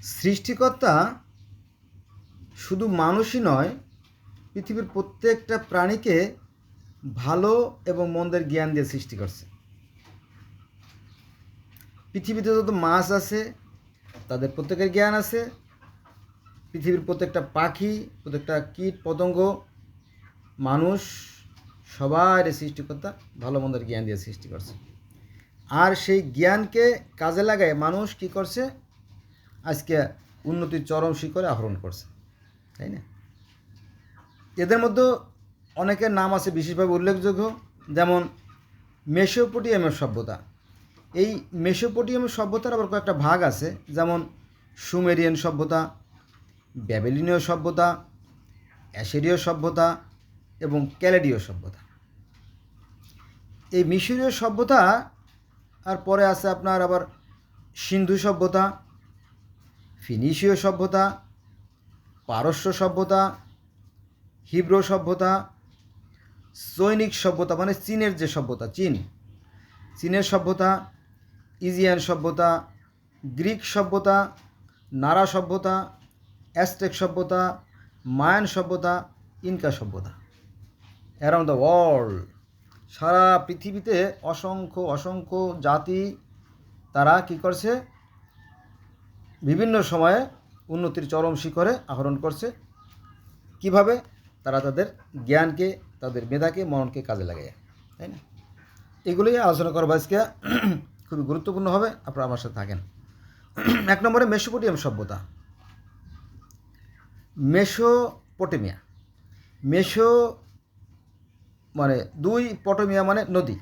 সৃষ্টিকর্তা শুধু মানুষই নয়, পৃথিবীর প্রত্যেকটা প্রাণীকে ভালো এবং মন্দের জ্ঞান দিয়ে সৃষ্টি করছে। পৃথিবীতে যত মাছ আছে তাদের প্রত্যেকের জ্ঞান আছে। পৃথিবীর প্রত্যেকটা পাখি, প্রত্যেকটা কীট পতঙ্গ, মানুষ, সবার সৃষ্টিকর্তা ভালো মন্দের জ্ঞান দিয়ে সৃষ্টি করছে। আর সেই জ্ঞানকে কাজে লাগায় মানুষ কি করছে, আজকে উন্নতির চরম শিখরে আহরণ করছে, তাই না? এদের মধ্যে অনেকের নাম আছে বিশেষভাবে উল্লেখযোগ্য, যেমন মেসোপটেমিয়ার সভ্যতা। এই মেসোপটেমিয়ার সভ্যতার আবার কয়েকটা ভাগ আছে, যেমন সুমেরিয়ান সভ্যতা, ব্যাবিলনীয় সভ্যতা, অ্যাসিরীয় সভ্যতা এবং ক্যালেডীয় সভ্যতা। এই মিশরীয় সভ্যতা আর পরে আছে আপনার আবার সিন্ধু সভ্যতা, ফিনিশীয় সভ্যতা, পারস্য সভ্যতা, হিব্রু সভ্যতা, সৈনিক সভ্যতা মানে চীনের যে সভ্যতা, চীনের সভ্যতা, ইজিয়ান সভ্যতা, গ্রিক সভ্যতা, নারা সভ্যতা, অ্যাজটেক সভ্যতা, মায়ান সভ্যতা, ইনকা সভ্যতা। অ্যারাউন্ড দ্য ওয়ার্ল্ড, সারা পৃথিবীতে অসংখ্য অসংখ্য জাতি তারা কি করছে, বিভিন্ন সময়ে উন্নতির চরম শিখরে আহরণ করছে। কিভাবে? তারা তাদের জ্ঞানকে, তাদের মেধাকে, মননকে কাজে লাগায়, তাই না? এগুলোই আলোচনা করবো আজকে, খুবই গুরুত্বপূর্ণ হবে, আপনারা আমার সাথে থাকেন। 1 নম্বরে মেসোপটেমিয়াম সভ্যতা। মেসোপটেমিয়া, মেসো মানে দুই, পটেমিয়া মানে নদী,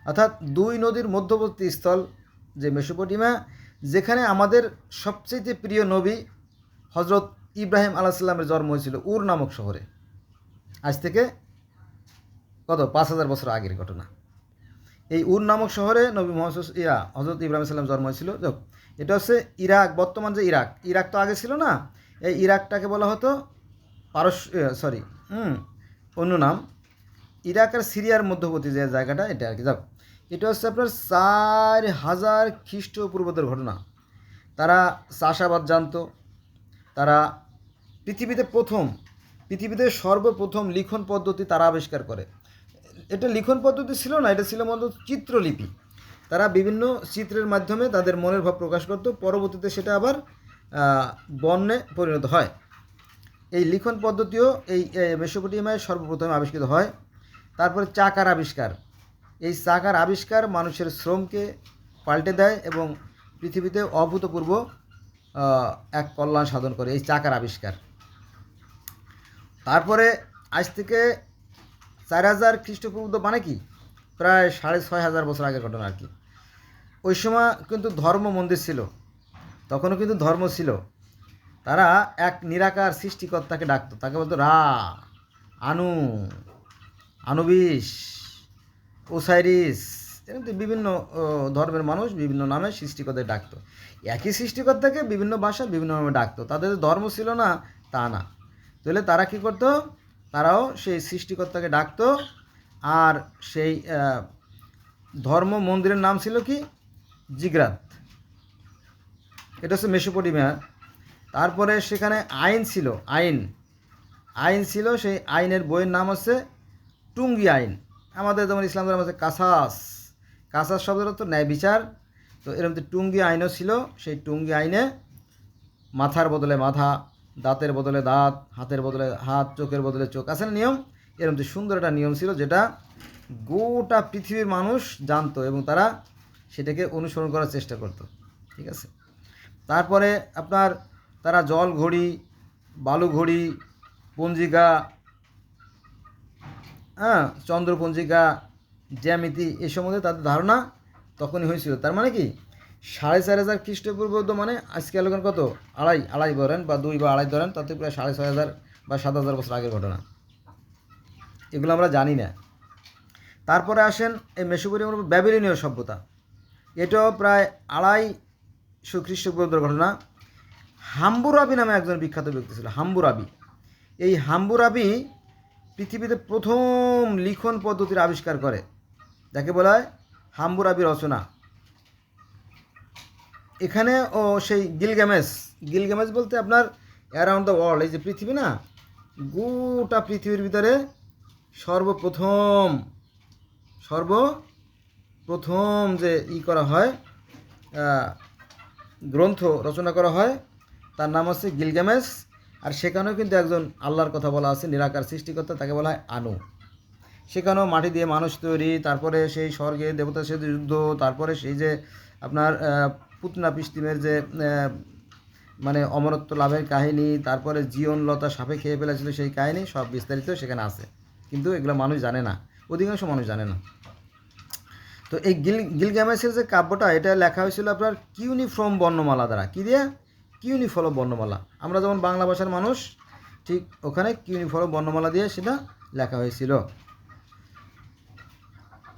অর্থাৎ দুই নদীর মধ্যবর্তী স্থল যে মেসোপটেমিয়া, যেখানে আমাদের সবচেয়ে প্রিয় নবী হজরত ইব্রাহিম আলাইহিসসালামের জন্ম হয়েছিল উর নামক শহরে। আজ থেকে কত 5000 বছর আগের ঘটনা। এই উর নামক শহরে নবী মোহাম্মদ হজরত ইব্রাহিম সাল্লাম জন্ম হয়েছিল। এটা হচ্ছে ইরাক, বর্তমান যে ইরাক তো আগে ছিল না, এই ইরাকটাকে বলা হতো অন্য নাম, ইরাক আর সিরিয়ার মধ্যবর্তী যে জায়গাটা, এটা আর কি। এটা হচ্ছে আপনার 4000 খ্রিস্টপূর্বাব্দের ঘটনা। তারা চাষাবাদ জানতো। তারা পৃথিবীতে সর্বপ্রথম লিখন পদ্ধতি তারা আবিষ্কার করে। এটা লিখন পদ্ধতি ছিল না, এটা ছিল মূলত চিত্রলিপি। তারা বিভিন্ন চিত্রের মাধ্যমে তাদের মনের ভাব প্রকাশ করত, পরবর্তীতে সেটা আবার বর্ণে পরিণত হয়। এই লিখন পদ্ধতিও এই মেসোপটেমিয়ায় সর্বপ্রথম আবিষ্কৃত হয়। তারপরে চাকার আবিষ্কার। এই চাকার আবিষ্কার মানুষের শ্রমকে পাল্টে দেয় এবং পৃথিবীতে অভূতপূর্ব এক কল্যাণ সাধন করে এই চাকার আবিষ্কার। তারপরে আজ থেকে 4000 খ্রিস্টপূর্বাব্দ মানে কি, প্রায় 6500 বছর আগের ঘটনা আর কি। ওই সময় কিন্তু ধর্ম মন্দির ছিল, তখনও কিন্তু ধর্ম ছিল। তারা এক নিরাকার সৃষ্টিকর্তাকে ডাকতো, তাকে বলতো রা, আনু, আনুবিস, ওসাইরিস। এরকম বিভিন্ন ধর্মের মানুষ বিভিন্ন নামে সৃষ্টিকর্তাকে ডাকতো। একই সৃষ্টিকর্তাকে বিভিন্ন ভাষা বিভিন্ন নামে ডাকতো। তাদের ধর্ম ছিল না তা না। তাহলে তারা কী করতো, তারাও সেই সৃষ্টিকর্তাকে ডাকতো। আর সেই ধর্ম মন্দিরের নাম ছিল কি, জিগরাত। এটা হচ্ছে মেসোপটেমিয়া। তারপরে সেখানে আইন ছিল, আইন ছিল। সেই আইনের বইয়ের নাম হচ্ছে টুঙ্গি আইন। আমাদের যেমন ইসলাম ধর্ম আছে কাসাস শব্দের তো ন্যায় বিচার। তো এরকম টুঙ্গি আইনও ছিল। সেই টুঙ্গি আইনে মাথার বদলে মাথা, দাঁতের বদলে দাঁত, হাতের বদলে হাত, চোখের বদলে চোখ, আছে না নিয়ম? এরকম সুন্দর একটা নিয়ম ছিল যেটা গোটা পৃথিবীর মানুষ জানতো এবং তারা সেটাকে অনুসরণ করার চেষ্টা করতো, ঠিক আছে? তারপরে আপনার তারা জল ঘড়ি, বালু ঘড়ি, পঞ্জিকা, চন্দ্রপঞ্জিকা, জ্যামিতি, এই সম্বন্ধে তাদের ধারণা তখনই হয়েছিল। তার মানে কি 4500 খ্রিস্টপূর্বাব্দ মানে আজকে এলাকার কত, আড়াই ধরেন বা 2 বা আড়াই ধরেন, তাতে প্রায় 6500 বা 7000 বছর আগের ঘটনা। এগুলো আমরা জানি না। তারপরে আসেন এই মেসোপটেমিয়ার ব্যাবিলনীয় সভ্যতা। এটাও প্রায় 250 খ্রিস্টপূর্বাব্দের ঘটনা। হাম্বুরাবি নামে একজন বিখ্যাত ব্যক্তি ছিল, হাম্বুরাবি। এই হাম্বুরাবি পৃথিবীতে প্রথম লিখন পদ্ধতির আবিষ্কার করে, যাকে বলা হয় হাম্বুরাবি রচনা। এখানে ও সেই গিলগামেশ বলতে আপনার অ্যারাউন্ড দ্য ওয়ার্ল্ড, এই যে পৃথিবী না, গোটা পৃথিবীর ভিতরে সর্বপ্রথম যে করা হয়, গ্রন্থ রচনা করা হয়, তার নাম হচ্ছে গিলগামেশ। আর সেখানেও কিন্তু একজন আল্লাহর কথা বলা আছে, নিরাকার সৃষ্টিকর্তা, তাকে বলা হয় আনু। সেখানেও মাটি দিয়ে মানুষ তৈরি, তারপরে সেই স্বর্গে দেবতার সাথে যুদ্ধ, তারপরে সেই যে আপনার পুতনা পিস্তিমের যে মানে অমরত্ব লাভের কাহিনী, তারপরে জীবনলতা সাপে খেয়ে ফেলেছিল সেই কাহিনী, সব বিস্তারিত সেখানে আছে। কিন্তু এগুলো মানুষ জানে না, অধিকাংশ মানুষ জানে না। তো এই গিলগামেশের যে কাব্যটা, এটা লেখা হয়েছিল আপনার কিউনিফর্ম বর্ণমালা দ্বারা। কী দিয়ে? কিউনিফর্ম বর্ণমালা। আমরা যেমন বাংলা ভাষার মানুষ, ঠিক ওখানে কিউনিফর্ম বর্ণমালা দিয়ে সেটা লেখা হয়েছিল।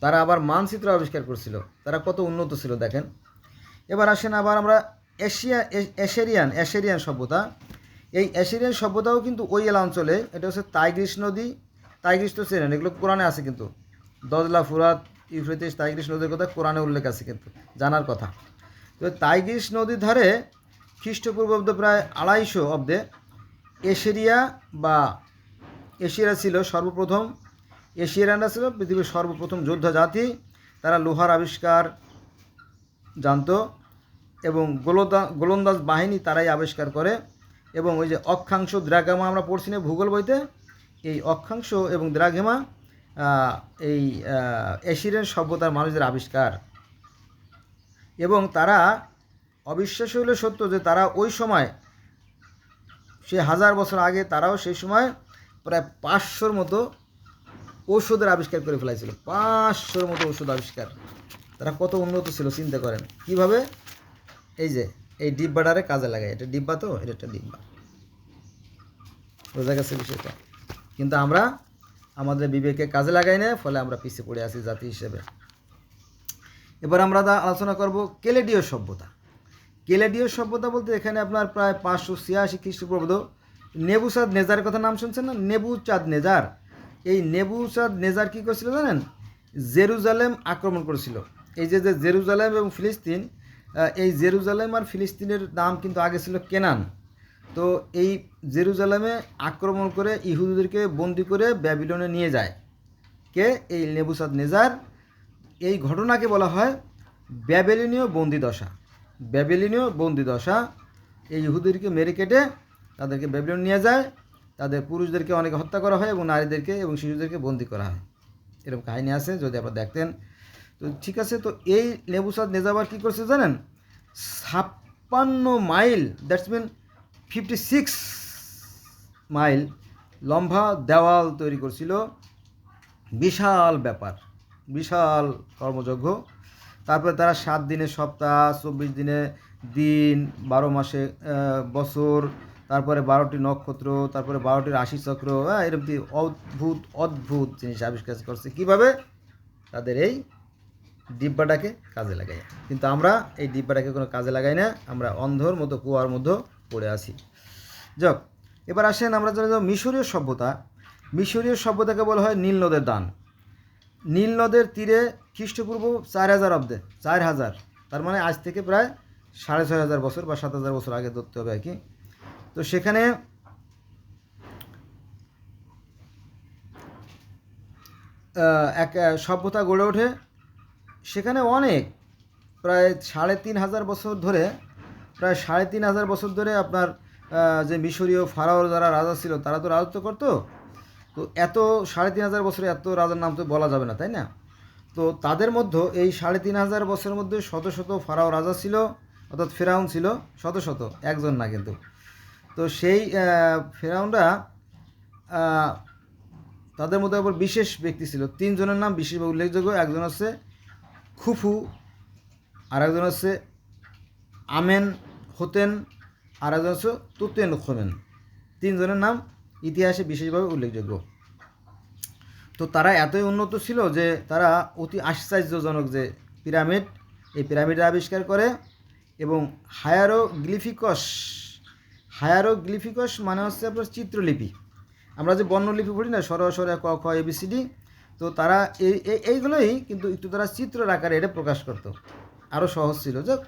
তারা আবার মানচিত্র আবিষ্কার করছিল, তারা কত উন্নত ছিল দেখেন। এবার আসেন আবার আমরা অ্যাশেরিয়ান সভ্যতা। এই অ্যাশেরিয়ান সভ্যতাও কিন্তু ওই অঞ্চলে, এটা হচ্ছে টাইগ্রিস নদী। টাইগ্রিস তো চেনেন, এগুলো কোরআনে আছে কিন্তু, দজলা, ফুরাত, ইউফ্রেটিস, টাইগ্রিস নদীর কথা কোরআনে উল্লেখ আছে, কিন্তু জানার কথা। তো টাইগ্রিস নদীর ধারে খ্রিস্টপূর্বাব্দ প্রায় 250 অব্দে এশিয়ারা ছিল সর্বপ্রথম। এশিয়ানরা ছিল পৃথিবীর সর্বপ্রথম যোদ্ধা জাতি। তারা লোহার আবিষ্কার জানতো এবং গোলন্দাজ বাহিনী তারাই আবিষ্কার করে। এবং ওই যে অক্ষাংশ দ্রাঘিমা আমরা পড়ছি না ভূগোল বইতে, এই অক্ষাংশ এবং দ্রাঘিমা এই এশিয়ান সভ্যতার মানুষদের আবিষ্কার। এবং তারা, অবিশ্বাস্য হলে সত্য, যে তারা ওই সময়, সে 1000 বছর আগে, তারাও সেই সময় প্রায় 500-র মতো ঔষধের আবিষ্কার করে ফেলাইছিল। 500-র মতো ঔষধ আবিষ্কার। তারা কত উন্নত ছিল চিন্তা করেন। কিভাবে? এই যে এই ডিব্বাটারে কাজে লাগায়, এটা ডিব্বা, তো এটা একটা ডিব্বা, বোঝা গেছে বিষয়টা। কিন্তু আমরা আমাদের বিবেকে কাজে লাগাই না, ফলে আমরা পিছিয়ে পড়ে আছি জাতি হিসেবে। এবার আমরা আলোচনা করব কেলেডীয় সভ্যতা। কেলেডীয় সভ্যতা বলতে এখানে আপনার প্রায় 586 খ্রিস্টপূর্বাব্দ নেবুচাঁদ নেজারের কথা নাম শুনছেন না? নেবুচাঁদ নেজার। এই নেবুচাঁদ নেজার কী করেছিল জানেন? জেরুজালেম আক্রমণ করেছিল। এই যে জেরুজালেম এবং ফিলিস্তিন, এই জেরুজালেম আর ফিলিস্তিনের নাম কিন্তু আগে ছিল কেনান। তো এই জেরুজালেমে আক্রমণ করে ইহুদিদেরকে বন্দি করে ব্যাবিলনে নিয়ে যায় কে? এই নেবুচাঁদ নেজার। এই ঘটনাকে বলা হয় ব্যাবিলনীয় বন্দিদশা। ব্যাবিলনীয় বন্দিদশা। এই ইহুদিদেরকে মেরে কেটে তাদেরকে ব্যাবিলন নিয়ে যায়, তাদের পুরুষদেরকে অনেকে হত্যা করা হয় এবং নারীদেরকে এবং শিশুদেরকে বন্দি করা হয়। এরকম কাহিনী আছে, যদি আপনারা দেখতেন। তো ঠিক আছে, তো এই নেবুচাঁদ নেজার কী করছে জানেন? 56 মাইল, দ্যাটস মিন 56 মাইল লম্বা দেওয়াল তৈরি করছিল। বিশাল ব্যাপার, বিশাল কর্মযজ্ঞ। তারপরে তারা 7 দিনে সপ্তাহ, 24 দিনে দিন, 12 মাসে বছর, তারপরে 12টি নক্ষত্র, তারপরে 12টি রাশিচক্র, এরকম অদ্ভুত জিনিস আবিষ্কার করছে। কীভাবে? তাদের এই ডিব্বাটাকে কাজে লাগাই। কিন্তু আমরা এই ডিব্বাটাকে কোনো কাজে লাগাই না, আমরা অন্ধর মতো কুয়ার মধ্যে পড়ে আছি। যাক, এবার আসেন আমরা জানি মিশরীয় সভ্যতা। মিশরীয় সভ্যতাকে বলা হয় নীল নদের দান। নীল নদের তীরে খ্রিস্টপূর্ব 4000 অব্দে, 4000, তার মানে আজ থেকে প্রায় 6500 বছর বা 7000 বছর আগে ধরতে হবে আর কি। তো সেখানে এক সভ্যতা গড়ে ওঠে। সেখানে অনেক, প্রায় 3500 বছর ধরে, প্রায় 3500 বছর ধরে আপনার যে মিশরীয় ফারাওর যারা রাজা ছিল, তারা তো রাজত্ব করতো। তো এত 3500 বছরে এত রাজার নাম তো বলা যাবে না, তাই না? তো তাদের মধ্যে এই 3500 বছরের মধ্যে শত শত ফারাও রাজা ছিল, অর্থাৎ ফেরাউন ছিল শত শত, একজন না কিন্তু। তো সেই ফেরাউনরা, তাদের মধ্যে আবার বিশেষ ব্যক্তি ছিল। 3 জনের নাম বিশেষভাবে উল্লেখযোগ্য। একজন হচ্ছে খুফু, আর একজন হচ্ছে আমেন হোতেন, আর একজন হচ্ছে তুতেন খোমেন। 3 জনের নাম ইতিহাসে বিশেষভাবে উল্লেখযোগ্য। তো তারা এতই উন্নত ছিল যে তারা অতি আশ্চর্যজনক যে পিরামিড, এই পিরামিডের আবিষ্কার করে। এবং হায়ারোগ্লিফিকস মানে হচ্ছে আপনার চিত্রলিপি। আমরা যে বর্ণলিপি পড়ি না, সর ক খ ABCD, তো তারা এইগুলোই কিন্তু একটু তারা চিত্রের আকারে এটা প্রকাশ করতো, আরও সহজ ছিল। যাক,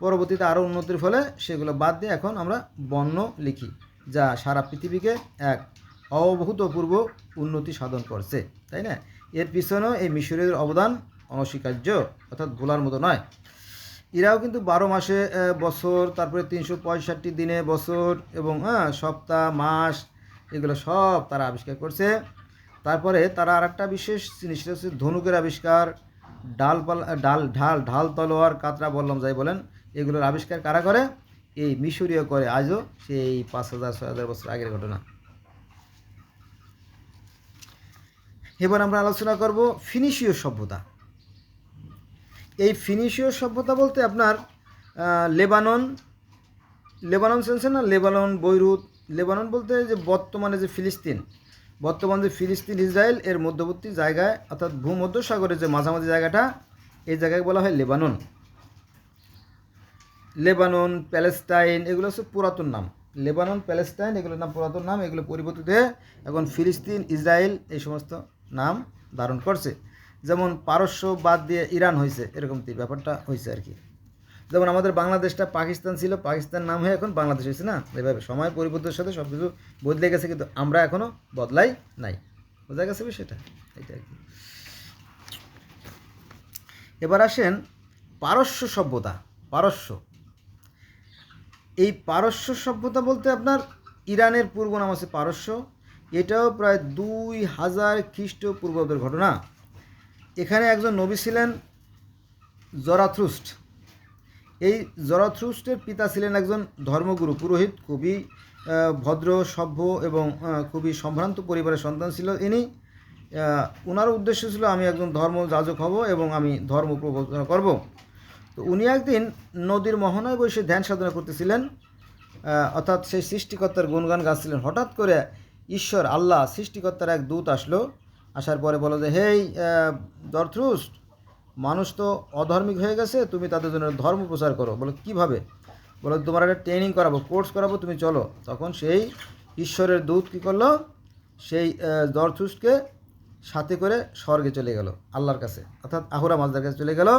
পরবর্তীতে আরও উন্নতির ফলে সেগুলো বাদ দিয়ে এখন আমরা বর্ণ লিখি, যা সারা পৃথিবীকে এক অভূতপূর্ব উন্নতি সাধন করছে, তাই না? এর পিছনেও এই মিশরীয়দের অবদান অনস্বীকার্য, অর্থাৎ ভোলার মতো নয়। এরাও কিন্তু 12 মাসে বছর, তারপরে 365 দিনে বছর এবং সপ্তাহ, মাস, এগুলো সব তারা আবিষ্কার করছে। তারপরে তারা আরেকটা বিশেষ জিনিস, সেটা হচ্ছে ধনুকের আবিষ্কার, ঢাল তলোয়ার, কাতরা, বললাম যাই বলেন, এগুলোর আবিষ্কার কারা করে? এই মিশরীয় করে, আজও সেই 5000-6000 বছর আগের ঘটনা। এবার আমরা আলোচনা করব ফিনিশীয় সভ্যতা। এই ফিনিশীয় সভ্যতা বলতে আপনার লেবানন শুনছে না? Lebanon, Beirut. লেবানন বলতে যে বর্তমানে যে ফিলিস্তিন, ইসরায়েল এর মধ্যবর্তী জায়গায়, অর্থাৎ ভূমধ্যসাগরের যে মাঝামাঝি জায়গাটা, এই জায়গায় বলা হয় লেবানন, প্যালেস্টাইন, এগুলো হচ্ছে পুরাতন নাম। লেবানন, প্যালেস্টাইন, এগুলোর নাম পুরাতন নাম। এগুলো পরিবর্তিত হয়ে এখন ফিলিস্তিন, ইসরায়েল এই সমস্ত নাম ধারণ করছে। যেমন পারস্য বাদ দিয়ে ইরান হয়েছে, এরকম ব্যাপারটা হয়েছে আর কি। যেমন আমাদের বাংলাদেশটা পাকিস্তান ছিল, পাকিস্তান নাম হয়ে এখন বাংলাদেশ হয়েছে না? এভাবে সময় পরিবর্তনের সাথে সব কিছু বদলে গেছে, কিন্তু আমরা এখনও বদলাই নাই। বোঝা গেছে সেটা, এটা আর কি। এবার আসেন পারস্য সভ্যতা। এই পারস্য সভ্যতা বলতে আপনার ইরানের পূর্ব নাম আছে পারস্য। এটাও প্রায় 2000 খ্রিস্টপূর্বাব্দের ঘটনা। এখানে একজন নবী ছিলেন জরাথ্রুস্ট। এই জরাথ্রুস্টের পিতা ছিলেন একজন ধর্মগুরু, পুরোহিত, খুবই ভদ্র, সভ্য এবং খুবই সম্ভ্রান্ত পরিবারের সন্তান ছিল ইনি। ওনার উদ্দেশ্য ছিল, আমি একজন ধর্ম যাজক হব এবং আমি ধর্ম প্রবর্তন করব। তো উনি একদিন নদীর মোহনায় বসে ধ্যান সাধনা করতেছিলেন, অর্থাৎ সেই সৃষ্টিকর্তার গুণগান গাচ্ছিলেন। হঠাৎ করে ঈশ্বর, আল্লাহ, সৃষ্টিকর্তার এক দূত আসার পরে বলো যে, হেই জরাথ্রুস্ট, মানুষ তো অধর্মিক হয়ে গেছে, তুমি তাদের জন্য ধর্ম প্রচার করো। বলো কীভাবে? বলো তোমার একটা ট্রেনিং করাবো, কোর্স করাবো, তুমি চলো। তখন সেই ঈশ্বরের দূত কী করলো? সেই জরাথ্রুস্টকে সাথে করে স্বর্গে চলে গেল, আল্লাহর কাছে, অর্থাৎ আহুরা মাজদার কাছে চলে গেল।